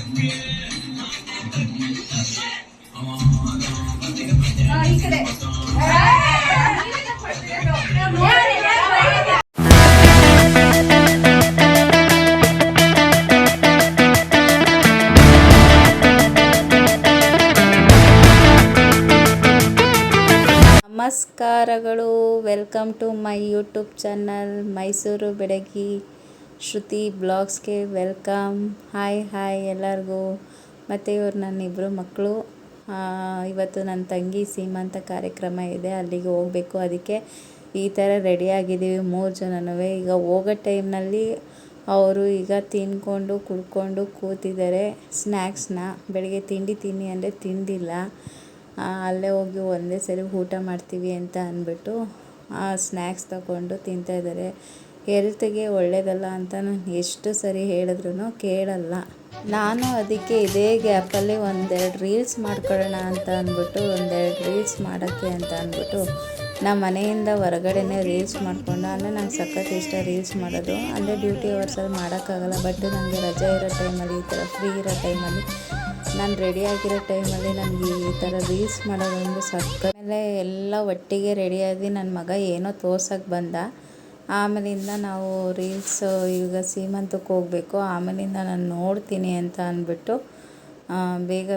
ನಮಸ್ಕಾರಗಳು, welcome to my YouTube channel Mysuru ಬೆಡಗಿ ಶ್ರುತಿ ಬ್ಲಾಗ್ಸ್ಗೆ ವೆಲ್ಕಮ್. ಹಾಯ್ ಎಲ್ಲರಿಗೂ. ಮತ್ತು ಇವರು ನನ್ನಿಬ್ಬರು ಮಕ್ಕಳು. ಇವತ್ತು ನನ್ನ ತಂಗಿ ಸೀಮಂತ ಕಾರ್ಯಕ್ರಮ ಇದೆ, ಅಲ್ಲಿಗೆ ಹೋಗಬೇಕು. ಅದಕ್ಕೆ ಈ ಥರ ರೆಡಿಯಾಗಿದ್ದೀವಿ 3 ಜನನೂ. ಈಗ ಹೋಗೋ ಟೈಮ್ನಲ್ಲಿ ಅವರು ಈಗ ತಿನ್ಕೊಂಡು ಕುಡ್ಕೊಂಡು ಕೂತಿದ್ದಾರೆ ಸ್ನ್ಯಾಕ್ಸ್ನ. ಬೆಳಗ್ಗೆ ತಿಂಡಿ ತಿನ್ನಿ ಅಂದರೆ ತಿಂದಿಲ್ಲ. ಅಲ್ಲೇ ಹೋಗಿ ಒಂದೇ ಸರಿ ಊಟ ಮಾಡ್ತೀವಿ ಅಂತ ಅಂದ್ಬಿಟ್ಟು ಸ್ನ್ಯಾಕ್ಸ್ ತಗೊಂಡು ತಿಂತಾಯಿದ್ದಾರೆ. ಹೆಲ್ತ್ಗೆ ಒಳ್ಳೆಯದಲ್ಲ ಅಂತ ನಾನು ಎಷ್ಟು ಸರಿ ಹೇಳಿದ್ರೂ ಕೇಳಲ್ಲ. ನಾನು ಅದಕ್ಕೆ ಇದೇ ಗ್ಯಾಪಲ್ಲಿ ಒಂದೆರಡು ರೀಲ್ಸ್ ಮಾಡ್ಕೊಳ್ಳೋಣ ಅಂತ ಅಂದ್ಬಿಟ್ಟು ರೀಲ್ಸ್ ಮಾಡೋಕ್ಕೆ ಅಂತ ಅಂದ್ಬಿಟ್ಟು ನಮ್ಮ ಮನೆಯಿಂದ ಹೊರಗಡೆನೇ ರೀಲ್ಸ್ ಮಾಡಿಕೊಂಡು, ಅಂದರೆ ನಂಗೆ ಸಖತ್ ಇಷ್ಟ ರೀಲ್ಸ್ ಮಾಡೋದು. ಅಂದರೆ ಡ್ಯೂಟಿ ಅವರ್ಸಲ್ಲಿ ಮಾಡೋಕ್ಕಾಗಲ್ಲ, ಬಟ್ ನನಗೆ ರಜೆ ಇರೋ ಟೈಮಲ್ಲಿ, ಈ ಥರ ಫ್ರೀ ಇರೋ ಟೈಮಲ್ಲಿ, ನಾನು ರೆಡಿಯಾಗಿರೋ ಟೈಮಲ್ಲಿ ನನಗೆ ಈ ಥರ ರೀಲ್ಸ್ ಮಾಡೋದೊಂದು ಆಮೇಲೆ ಎಲ್ಲ ಒಟ್ಟಿಗೆ ರೆಡಿಯಾಗಿ ನನ್ನ ಮಗ ಏನೋ ತೋರ್ಸೋಕ್ಕೆ ಬಂದ. ಆಮೇಲಿಂದ ನಾವು ರೀಲ್ಸ್ ಈಗ ಸೀಮಂತಕ್ಕೆ ಹೋಗಬೇಕು, ಆಮೇಲಿಂದ ನಾನು ನೋಡ್ತೀನಿ ಅಂತ ಅಂದ್ಬಿಟ್ಟು ಬೇಗ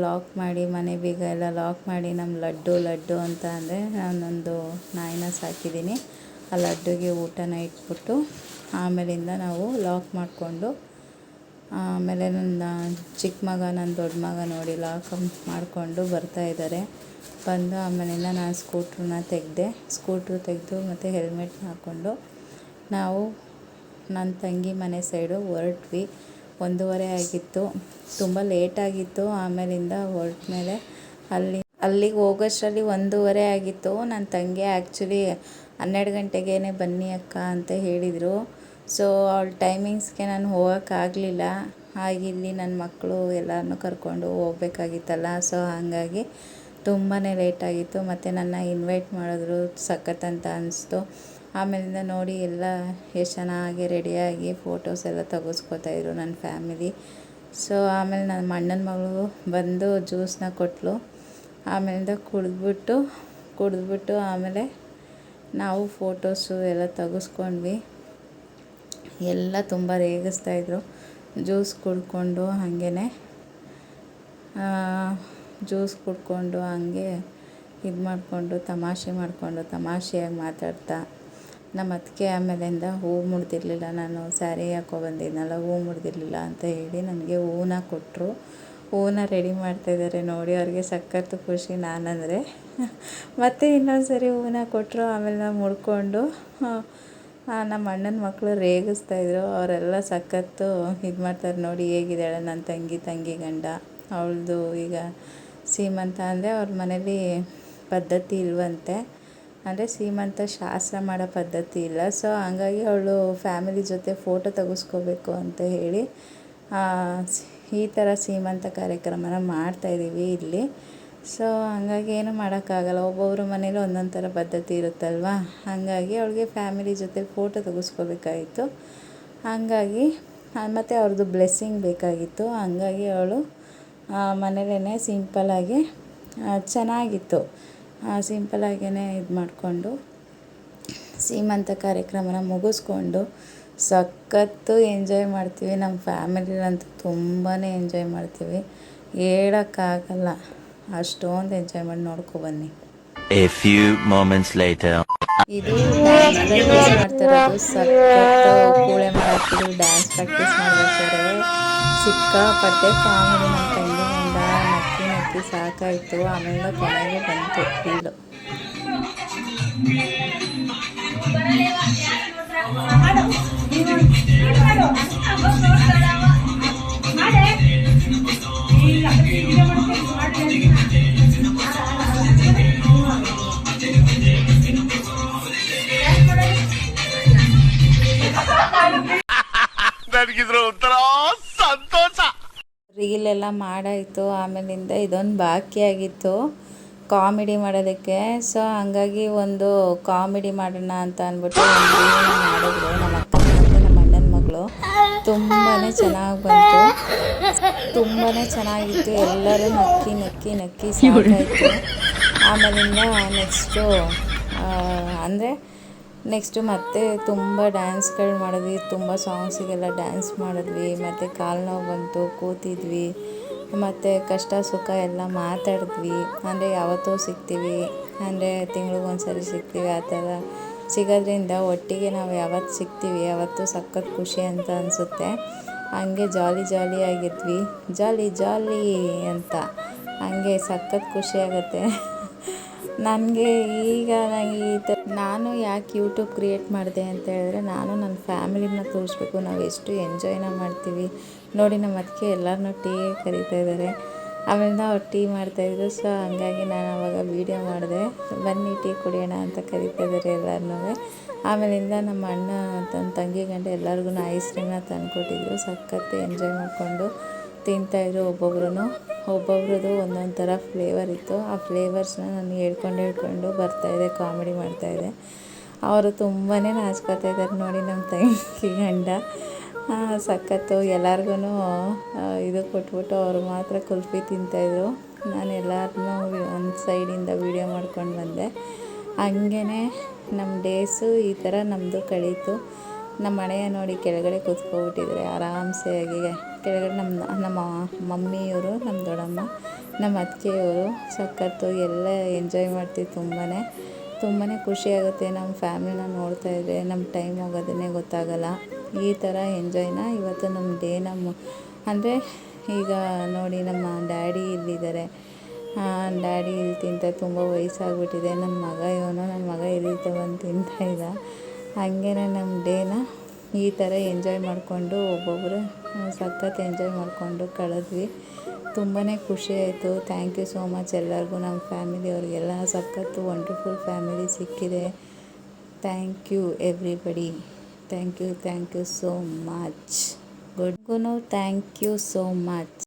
ಲಾಕ್ ಮಾಡಿ, ಮನೆ ಬೇಗ ಎಲ್ಲ ಲಾಕ್ ಮಾಡಿ, ನಮ್ಮ ಲಡ್ಡು ಅಂತ ಅಂದರೆ ನಾನೊಂದು ನಾಯಿನ ಸಾಕಿದ್ದೀನಿ. ಆ ಲಡ್ಡುಗೆ ಊಟನ ಇಟ್ಬಿಟ್ಟು ಆಮೇಲಿಂದ ನಾವು ಲಾಕ್ ಮಾಡಿಕೊಂಡು, ಆಮೇಲೆ ನನ್ನ ಚಿಕ್ಕ ಮಗ ನನ್ನ ದೊಡ್ಡ ಮಗ ನೋಡಿ ಲಾಕ್ ಮಾಡಿಕೊಂಡು ಬರ್ತಾಯಿದ್ದಾರೆ. ಬಂದು ಆಮೇಲಿಂದ ನಾನು ಸ್ಕೂಟ್ರು ತೆಗೆದು ಮತ್ತು ಹೆಲ್ಮೆಟ್ನ ಹಾಕ್ಕೊಂಡು ನಾವು ನನ್ನ ತಂಗಿ ಮನೆ ಸೈಡು ಹೊರಟ್ವಿ. 1:30 ಆಗಿತ್ತು, ತುಂಬ ಲೇಟಾಗಿತ್ತು. ಆಮೇಲಿಂದ ಹೊರಟ ಮೇಲೆ ಅಲ್ಲಿಗೆ ಹೋಗೋಷ್ಟರಲ್ಲಿ 1:30 ಆಗಿತ್ತು. ನನ್ನ ತಂಗಿ ಆ್ಯಕ್ಚುಲಿ 12 ಗಂಟೆಗೇ ಬನ್ನಿ ಅಕ್ಕ ಅಂತ ಹೇಳಿದರು. ಸೊ ಅವಳ ಟೈಮಿಂಗ್ಸ್ಗೆ ನಾನು ಹೋಗೋಕ್ಕಾಗಲಿಲ್ಲ. ಇಲ್ಲಿ ನನ್ನ ಮಕ್ಕಳು ಎಲ್ಲರನ್ನೂ ಕರ್ಕೊಂಡು ಹೋಗ್ಬೇಕಾಗಿತ್ತಲ್ಲ. ಸೊ ಹಾಗಾಗಿ ತುಂಬಾ ಲೇಟಾಗಿತ್ತು. ಮತ್ತು ನನ್ನ ಇನ್ವೈಟ್ ಮಾಡಿದ್ರು, ಸಖತ್ ಅಂತ ಅನಿಸ್ತು. ಆಮೇಲಿಂದ ನೋಡಿ ಎಲ್ಲ ಎಷ್ಟು ಚೆನ್ನಾಗಿ ರೆಡಿಯಾಗಿ ಫೋಟೋಸ್ ಎಲ್ಲ ತೆಗೆಸ್ಕೊತಾಯಿದ್ರು ನನ್ನ ಫ್ಯಾಮಿಲಿ. ಸೊ ಆಮೇಲೆ ನನ್ನ ಅಣ್ಣನ ಮಗಳು ಬಂದು ಜ್ಯೂಸನ್ನ ಕೊಟ್ಟಳು. ಆಮೇಲಿಂದ ಕುಡಿದ್ಬಿಟ್ಟು ಆಮೇಲೆ ನಾವು ಫೋಟೋಸು ಎಲ್ಲ ತೆಗೆಸ್ಕೊಂಡ್ವಿ. ಎಲ್ಲ ತುಂಬ ರೇಗಿಸ್ತಾಯಿದ್ರು. ಜ್ಯೂಸ್ ಕುಡ್ಕೊಂಡು ಹಾಗೆ ಇದು ಮಾಡಿಕೊಂಡು ತಮಾಷೆಯಾಗಿ ಮಾತಾಡ್ತಾ ನಮ್ಮ ಅತ್ತಿಗೆ ಆಮೇಲಿಂದ ಹೂವು ಮುಡ್ದಿರಲಿಲ್ಲ, ನಾನು ಸ್ಯಾರಿ ಬಂದಿದ್ನಲ್ಲ, ಹೂವು ಮುಡ್ದಿರಲಿಲ್ಲ ಅಂತ ಹೇಳಿ ನನಗೆ ಹೂವನ್ನ ಕೊಟ್ಟರು. ಹೂವನ್ನ ರೆಡಿ ಮಾಡ್ತಾಯಿದ್ದಾರೆ ನೋಡಿ, ಅವ್ರಿಗೆ ಸಖತ್ತು ಖುಷಿ ನಾನಂದರೆ. ಮತ್ತು ಇನ್ನೊಂದು ಸರಿ ಹೂವನ್ನ ಕೊಟ್ಟರು. ಆಮೇಲೆ ನಾವು ಮುಡ್ಕೊಂಡು ನಮ್ಮ ಅಣ್ಣನ ಮಕ್ಕಳು ರೇಗಿಸ್ತಾಯಿದ್ರು. ಅವರೆಲ್ಲ ಸಖತ್ತು ಇದು ಮಾಡ್ತಾರೆ ನೋಡಿ, ಹೇಗಿದ್ದಾಳೆ ನನ್ನ ತಂಗಿ ಗಂಡ. ಅವಳದು ಈಗ ಸೀಮಂತ ಅಂದರೆ ಅವ್ರ ಮನೇಲಿ ಪದ್ಧತಿ ಇಲ್ವಂತೆ, ಅಂದರೆ ಸೀಮಂತ ಶಾಸ್ತ್ರ ಮಾಡೋ ಪದ್ಧತಿ ಇಲ್ಲ. ಸೊ ಹಂಗಾಗಿ ಅವಳು ಫ್ಯಾಮಿಲಿ ಜೊತೆ ಫೋಟೋ ತೆಗೆಸ್ಕೋಬೇಕು ಅಂತ ಹೇಳಿ ಈ ಥರ ಸೀಮಂತ ಕಾರ್ಯಕ್ರಮನ ಮಾಡ್ತಾಯಿದ್ದೀವಿ ಇಲ್ಲಿ. ಸೊ ಹಂಗಾಗಿ ಏನು ಮಾಡೋಕ್ಕಾಗಲ್ಲ, ಒಬ್ಬೊಬ್ಬರ ಮನೇಲಿ ಒಂದೊಂದು ಥರ ಪದ್ಧತಿ ಇರುತ್ತಲ್ವ. ಹಾಗಾಗಿ ಅವಳಿಗೆ ಫ್ಯಾಮಿಲಿ ಜೊತೆ ಫೋಟೋ ತೆಗೆಸ್ಕೋಬೇಕಾಗಿತ್ತು. ಹಾಗಾಗಿ ಮತ್ತು ಅವ್ರದ್ದು ಬ್ಲೆಸ್ಸಿಂಗ್ ಬೇಕಾಗಿತ್ತು. ಹಾಗಾಗಿ ಅವಳು ಮನೇಲೇ ಸಿಂಪಲ್ಲಾಗಿ ಚೆನ್ನಾಗಿತ್ತು, ಸಿಂಪಲ್ಲಾಗೇ ಇದು ಮಾಡಿಕೊಂಡು ಸೀಮಂತ ಕಾರ್ಯಕ್ರಮನ ಮುಗಿಸ್ಕೊಂಡು ಸಖತ್ತು ಎಂಜಾಯ್ ಮಾಡ್ತೀವಿ. ನಮ್ಮ ಫ್ಯಾಮಿಲಿಲಂತೂ ತುಂಬಾ ಎಂಜಾಯ್ ಮಾಡ್ತೀವಿ, ಹೇಳೋಕ್ಕಾಗಲ್ಲ, ಅಷ್ಟೊಂದು ಎಂಜಾಯ್ ಮಾಡಿ ನೋಡ್ಕೊಬನ್ನಿ. A few moments later. ಇದು ಡ್ಯಾನ್ಸ್ ಪ್ರಾಕ್ಟೀಸ್ ಮಾಡ್ತಿರೋದು, ಸಖತ್ತು ಕೂಳೆ ಮಾಡಾಕಿದ್ರು ಡ್ಯಾನ್ಸ್ ಪ್ರಾಕ್ಟೀಸ್ ಮಾಡ್ಬೇಕಾದ್ರೆ ಸಿಕ್ಕಾಪಟ್ಟೆ ಕಾಮಿಡಿ. ನಮ್ಮ ತಂಗಿನಿಂದ ನಕ್ಕಿ ಸಾಕಾಯಿತು. ಆಮೇಲೆ ಕೊನೆಗೆ ಬಂತು ಫೀಲು. ನನಗಿದ್ರು ಒಂಥರ ಸಂತೋಷ. ರೀಲೆಲ್ಲ ಮಾಡಾಯಿತು. ಆಮೇಲಿಂದ ಇದೊಂದು ಬಾಕಿ ಆಗಿತ್ತು ಕಾಮಿಡಿ ಮಾಡೋದಕ್ಕೆ. ಸೊ ಹಂಗಾಗಿ ಒಂದು ಕಾಮಿಡಿ ಮಾಡೋಣ ಅಂತ ಅಂದ್ಬಿಟ್ಟು ಒಂದು ರೀಲ್ನ ಮಾಡಿದ್ರು ನಮ್ಮ ಅಕ್ಕ ಮತ್ತು ನಮ್ಮ ಅಣ್ಣನ ಮಗಳು. ತುಂಬಾ ಚೆನ್ನಾಗಿ ಬಂತು, ತುಂಬಾ ಚೆನ್ನಾಗಿತ್ತು. ಎಲ್ಲರೂ ನಕ್ಕಿ ನಕ್ಕಿ ನಕ್ಕಿ ಸಾಕಾಯಿತು. ಆಮೇಲಿಂದ ನೆಕ್ಸ್ಟು ಮತ್ತೆ ತುಂಬ ಡ್ಯಾನ್ಸ್ಗಳು ಮಾಡಿದ್ವಿ, ತುಂಬ ಸಾಂಗ್ಸಿಗೆಲ್ಲ ಡ್ಯಾನ್ಸ್ ಮಾಡಿದ್ವಿ. ಮತ್ತು ಕಾಲು ನೋವು ಬಂತು, ಕೂತಿದ್ವಿ, ಮತ್ತು ಕಷ್ಟ ಸುಖ ಎಲ್ಲ ಮಾತಾಡಿದ್ವಿ. ಅಂದರೆ ಯಾವತ್ತೂ ಸಿಗ್ತೀವಿ, ಅಂದರೆ ತಿಂಗಳಿಗೊಂದ್ಸರಿ ಸಿಗ್ತೀವಿ, ಆ ಥರ ಸಿಗೋದ್ರಿಂದ ಒಟ್ಟಿಗೆ ನಾವು ಯಾವತ್ತು ಸಿಗ್ತೀವಿ ಯಾವತ್ತೂ ಸಖತ್ ಖುಷಿ ಅಂತ ಅನಿಸುತ್ತೆ. ಹಂಗೆ ಜಾಲಿಯಾಗಿದ್ವಿ, ಜಾಲಿ ಅಂತ ಹಂಗೆ ಸಖತ್ ಖುಷಿಯಾಗುತ್ತೆ. ನನಗೆ ನಾನು ಯಾಕೆ ಯೂಟ್ಯೂಬ್ ಕ್ರಿಯೇಟ್ ಮಾಡಿದೆ ಅಂತ ಹೇಳಿದ್ರೆ, ನಾನು ನನ್ನ ಫ್ಯಾಮಿಲಿನ ತೋರಿಸ್ಬೇಕು, ನಾವು ಎಷ್ಟು ಎಂಜಾಯ್ನ ಮಾಡ್ತೀವಿ ನೋಡಿ. ನಮ್ಮ ಅದಕ್ಕೆ ಎಲ್ಲರನ್ನೂ ಟೀಗೆ ಕರೀತಾ ಇದ್ದಾರೆ. ಆಮೇಲಿಂದ ಅವ್ರು ಟೀ ಮಾಡ್ತಾಯಿದ್ರು. ಸೊ ಹಂಗಾಗಿ ನಾನು ಅವಾಗ ವೀಡಿಯೋ ಮಾಡಿದೆ, ಬನ್ನಿ ಟೀ ಕುಡಿಯೋಣ ಅಂತ ಕರೀತಾ ಇದ್ದಾರೆ ಎಲ್ಲರನ್ನೂ. ಆಮೇಲಿಂದ ನಮ್ಮ ಅಣ್ಣ ತನ್ನ ತಂಗಿ ಗಂಡ ಎಲ್ಲರಿಗೂ ಐಸ್ ಕ್ರೀಮ್ನ ತಂದುಕೊಟ್ಟಿದ್ರು. ಸಖತ್ತು ಎಂಜಾಯ್ ಮಾಡಿಕೊಂಡು ತಿಂತಾಯಿದ್ರು. ಒಬ್ಬೊಬ್ರದ್ದು ಒಂದೊಂದು ಥರ ಫ್ಲೇವರ್ ಇತ್ತು. ಆ ಫ್ಲೇವರ್ಸ್ನ ನಾನು ಹೇಳ್ಕೊಂಡು ಬರ್ತಾಯಿದ್ದೆ, ಕಾಮಿಡಿ ಮಾಡ್ತಾಯಿದ್ದೆ. ಅವರು ತುಂಬಾ ನಾಚ್ಕೋತಾ ಇದ್ದಾರೆ ನೋಡಿ ನಮ್ಮ ತಂಗಿ ಗಂಡ. ಸಖತ್ತು ಎಲ್ಲರಿಗೂ ಇದು ಕೊಟ್ಬಿಟ್ಟು ಅವರು ಮಾತ್ರ ಕುಲ್ಫಿ ತಿಂತಾಯಿದ್ರು. ನಾನು ಎಲ್ಲರನ್ನೂ ಒಂದು ಸೈಡಿಂದ ವೀಡಿಯೋ ಮಾಡ್ಕೊಂಡು ಬಂದೆ. ಹಂಗೇ ನಮ್ಮ ಡೇಸು ಈ ಥರ ನಮ್ಮದು ಕಳೀತು. ನಮ್ಮ ಮನೆಯ ನೋಡಿ ಕೆಳಗಡೆ ಕೂತ್ಕೊಬಿಟ್ಟಿದ್ರೆ ಆರಾಮ್ಸೆಯಾಗಿ. ಕೆಳಗಡೆ ನಮ್ಮ ಮಮ್ಮಿಯವರು, ನಮ್ಮ ದೊಡ್ಡಮ್ಮ, ನಮ್ಮ ಅತ್ತಿಗೆಯವರು ಸಖತ್ತು ಎಲ್ಲ ಎಂಜಾಯ್ ಮಾಡ್ತೀವಿ. ತುಂಬಾ ಖುಷಿಯಾಗುತ್ತೆ ನಮ್ಮ ಫ್ಯಾಮಿಲಿನ ನೋಡ್ತಾ ಇದ್ದರೆ. ನಮ್ಮ ಟೈಮ್ ಹೋಗೋದನ್ನೇ ಗೊತ್ತಾಗಲ್ಲ. ಈ ಥರ ಎಂಜಾಯ್ನ ಇವತ್ತು ನಮ್ಮ ಡೇನ ಅಂದರೆ ಈಗ ನೋಡಿ ನಮ್ಮ ಡ್ಯಾಡಿ ಇಲ್ಲಿದ್ದಾರೆ. ಡ್ಯಾಡಿ ಇಲ್ಲಿ ತಿಂತಾರೆ, ತುಂಬ ವಯಸ್ಸಾಗ್ಬಿಟ್ಟಿದೆ. ನನ್ನ ಮಗ ಇಲ್ಲಿ ಬಂದು ತಿಂತಾಯಿದ್ದ. ಹಾಗೇ ನಮ್ಮ ಡೇನ ಈ ಥರ ಎಂಜಾಯ್ ಮಾಡಿಕೊಂಡು ಒಬ್ಬೊಬ್ಬರು ಸಖತ್ ಎಂಜಾಯ್ ಮಾಡಿಕೊಂಡು ಕಳೆದ್ವಿ. ತುಂಬಾ ಖುಷಿ ಆಯಿತು. ಥ್ಯಾಂಕ್ ಯು ಸೋ ಮಚ್ ಎಲ್ಲರಿಗೂ, ನಮ್ಮ ಫ್ಯಾಮಿಲಿಯವ್ರಿಗೆಲ್ಲ ಸಖತ್ತು ವಂಡರ್ಫುಲ್ ಫ್ಯಾಮಿಲಿ ಸಿಕ್ಕಿದೆ. Thank you everybody. Thank you so much. Thank you so much.